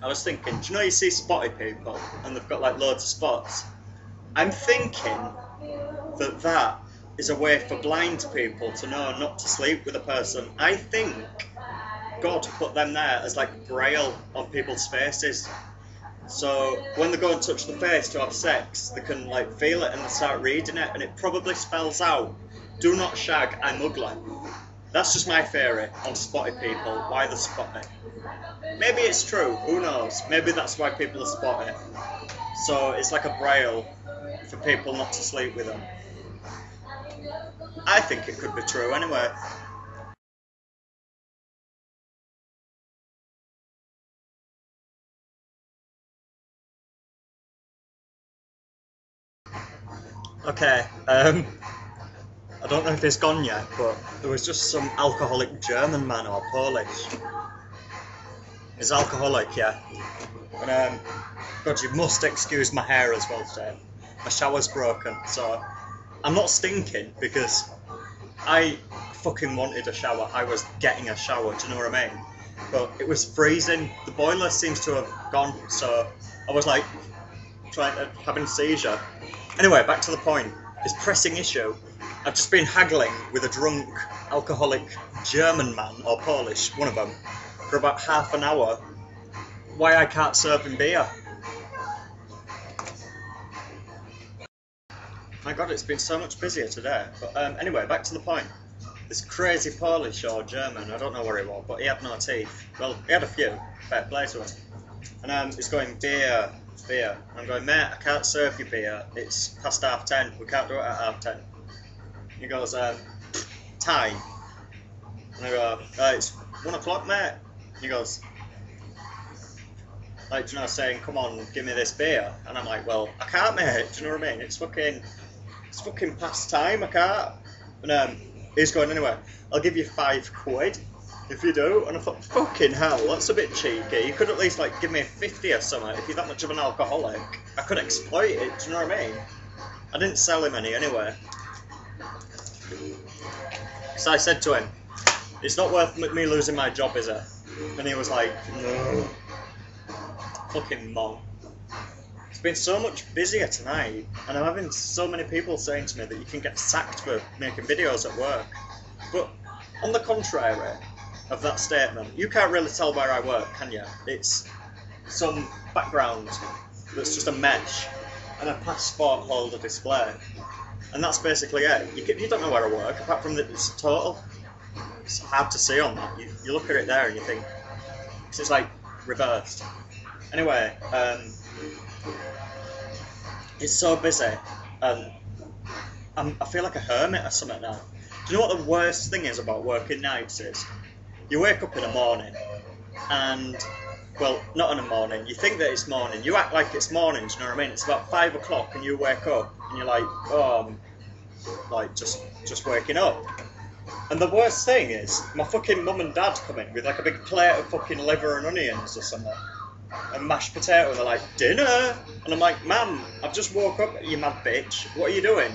I was thinking, do you know you see spotty people and they've got like loads of spots? I'm thinking that that is a way for blind people to know not to sleep with a person. I think God put them there as like braille on people's faces. So when they go and touch the face to have sex, they can like feel it and they start reading it, and it probably spells out, "Do not shag, I'm ugly." That's just my theory on spotty people, why they're spotty. Maybe it's true, who knows? Maybe that's why people are spotty. So it's like a braille for people not to sleep with them. I think it could be true anyway. Okay, I don't know if it's gone yet, but there was just some alcoholic German man or Polish. He's alcoholic, yeah. And God, you must excuse my hair as well today. My shower's broken, so I'm not stinking because I fucking wanted a shower. I was getting a shower, do you know what I mean? But it was freezing. The boiler seems to have gone, so I was like having a seizure. Anyway, back to the point. This pressing issue. I've just been haggling with a drunk, alcoholic German man, or Polish, one of them, for about half an hour. Why I can't serve him beer. My God, it's been so much busier today. But anyway, back to the point. This crazy Polish or German, I don't know where he was, but he had no teeth. Well, he had a few. Fair play to him. And he's going, beer, beer. I'm going, mate, I can't serve you beer. It's past 10:30. We can't do it at 10:30. He goes, time. And I go, it's 1 o'clock, mate. He goes, like, do you know, saying, come on, give me this beer. And I'm like, well, I can't, mate. Do you know what I mean? It's fucking past time. I can't. And he's going, anyway, I'll give you £5 if you do. And I thought, fucking hell, that's a bit cheeky. You could at least like give me a 50 or something. If you're that much of an alcoholic, I could exploit it. Do you know what I mean? I didn't sell him any anyway. So I said to him, it's not worth me losing my job, is it? And he was like, no. Fucking mong. It's been so much busier tonight, and I'm having so many people saying to me that you can get sacked for making videos at work. But on the contrary of that statement, you can't really tell where I work, can you? It's some background that's just a mesh and a passport holder display. And that's basically it. You don't know where I work, apart from that it's total. It's hard to see on that. You look at it there and you think, it's like reversed. Anyway, it's so busy, and I feel like a hermit or something now. Do you know what the worst thing is about working nights is? You wake up in the morning, and, well, not in the morning, you think that it's morning, you act like it's morning, do you know what I mean? It's about 5 o'clock and you wake up, and you're like, oh, I'm like just waking up. And the worst thing is, my fucking mum and dad come in with like a big plate of fucking liver and onions or something, and mashed potato, and they're like, dinner? And I'm like, Mum, I've just woke up, you mad bitch, what are you doing?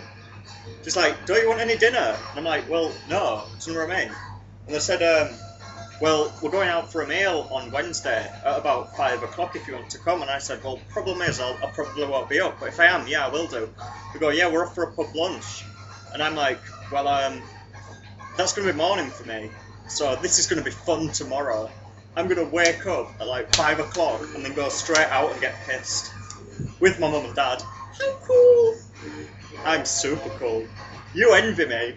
She's like, don't you want any dinner? And I'm like, well, no, do you know what I mean? And they said, well, we're going out for a meal on Wednesday at about 5 o'clock if you want to come. And I said, well, problem is, I probably won't be up, but if I am, yeah, I will do. They go, yeah, we're off for a pub lunch. And I'm like, well, that's going to be morning for me, so this is going to be fun tomorrow. I'm going to wake up at like 5 o'clock and then go straight out and get pissed with my mum and dad. How cool! I'm super cool. You envy me.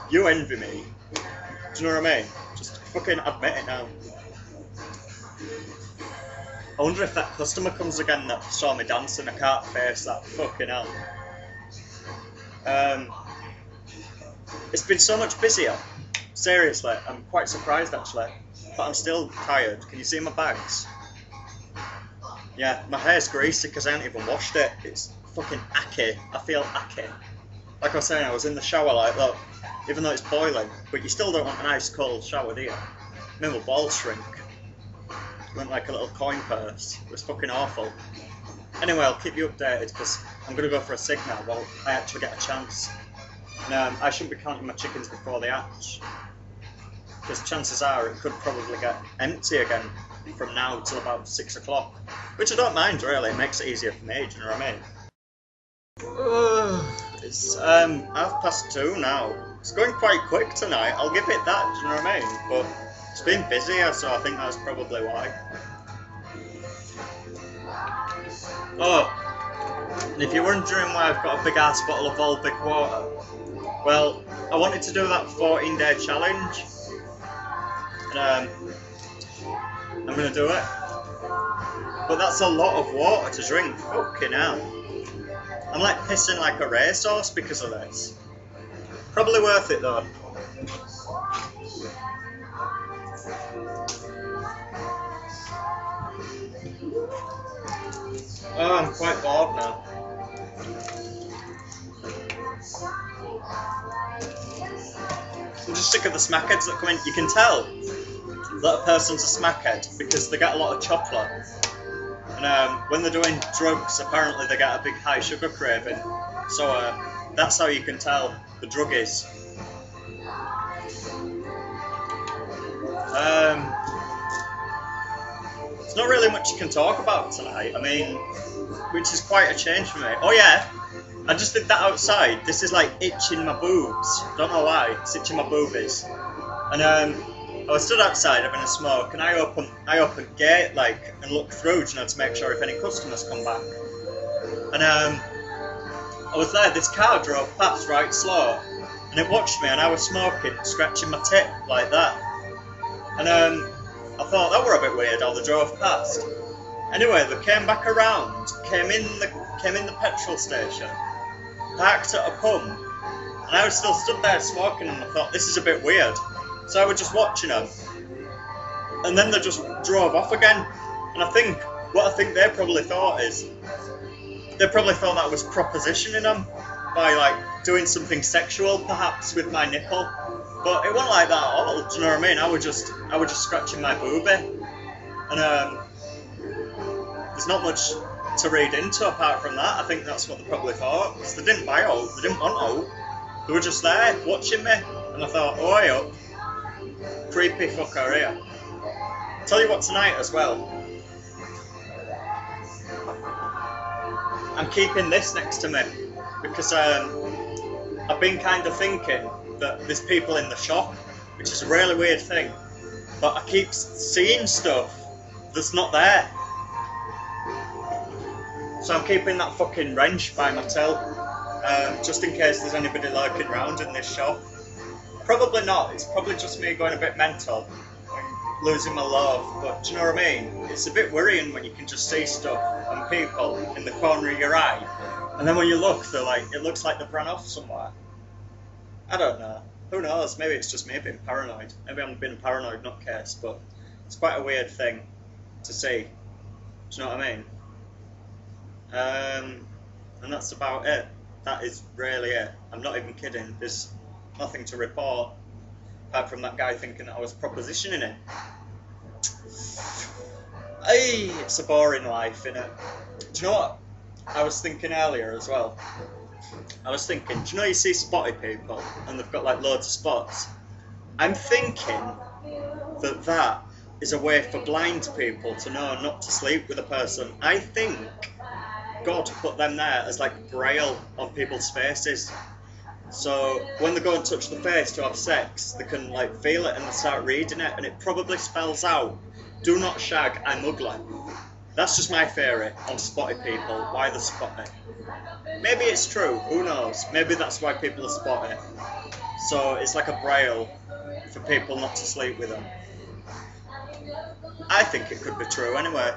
You envy me. Do you know what I mean? Just fucking admit it now. I wonder if that customer comes again that saw me dancing. I can't face that. Fucking hell. It's been so much busier. Seriously, I'm quite surprised actually. But I'm still tired. Can you see my bags? Yeah, my hair's greasy because I haven't even washed it. It's fucking acky. I feel acky. Like I was saying, I was in the shower like, look, even though it's boiling, but you still don't want an ice cold shower, do you? Made my balls shrink. Went like a little coin purse. It was fucking awful. Anyway, I'll keep you updated because I'm going to go for a cig now while I actually get a chance. And I shouldn't be counting my chickens before they hatch, because chances are it could probably get empty again from now till about 6 o'clock, which I don't mind really. It makes it easier for me. Do you know what I mean? It's 2:30 now. It's going quite quick tonight. I'll give it that. Do you know what I mean? But it's been busier, so I think that's probably why. Oh, and if you're wondering why I've got a big ass bottle of Volvic water, well, I wanted to do that 14-day challenge, and I'm gonna do it. But that's a lot of water to drink. Fucking hell. I'm like pissing like a racehorse because of this. Probably worth it though. Oh, I'm quite bored now. I'm just sick of the smackheads that come in. You can tell that a person's a smackhead because they get a lot of chocolate. And when they're doing drugs, apparently they get a big high sugar craving. So that's how you can tell the druggies. There's not really much you can talk about tonight. I mean, which is quite a change for me. Oh yeah, I just did that outside. This is like itching my boobs. Don't know why. It's itching my boobies. And I was stood outside having a smoke, and I open gate like and look through, you know, to make sure if any customers come back. And I was there. This car drove past right slow, and it watched me, and I was smoking, scratching my tit like that. And I thought that were a bit weird how they drove past. Anyway, they came back around, came in the petrol station, parked at a pump, and I was still stood there smoking, and I thought this is a bit weird. So I was just watching them, and then they just drove off again. And what I think they probably thought is, they probably thought that I was propositioning them by like doing something sexual, perhaps with my nipple. But it wasn't like that at all. Do you know what I mean? I was just scratching my boobie, and there's not much to read into apart from that. I think that's what they probably thought, because they didn't buy out, they didn't want out. They were just there watching me, and I thought, oh, hey up. Creepy fucker here. Tell you what, tonight as well, I'm keeping this next to me because I've been kind of thinking that there's people in the shop, which is a really weird thing, but I keep seeing stuff that's not there. So I'm keeping that fucking wrench by my till, just in case there's anybody lurking around in this shop. Probably not. It's probably just me going a bit mental, losing my love. But do you know what I mean? It's a bit worrying when you can just see stuff and people in the corner of your eye, and then when you look, they're like, it looks like they've run off somewhere. I don't know. Who knows? Maybe it's just me being paranoid. Maybe I'm being a paranoid nutcase, but it's quite a weird thing to see. Do you know what I mean? And that's about it. That is really it. I'm not even kidding. There's nothing to report apart from that guy thinking that I was propositioning him. Hey, it's a boring life, innit? Do you know what I was thinking earlier as well? I was thinking, do you know you see spotty people and they've got like loads of spots? I'm thinking that is a way for blind people to know not to sleep with a person. I think God put them there as like braille on people's faces. So when they go and touch the face to have sex, they can like feel it and they start reading it, and it probably spells out, "Do not shag, I'm ugly." That's just my theory on spotty people, why they're spotty. Maybe it's true, who knows? Maybe that's why people are spotty. So it's like a braille for people not to sleep with them. I think it could be true anyway.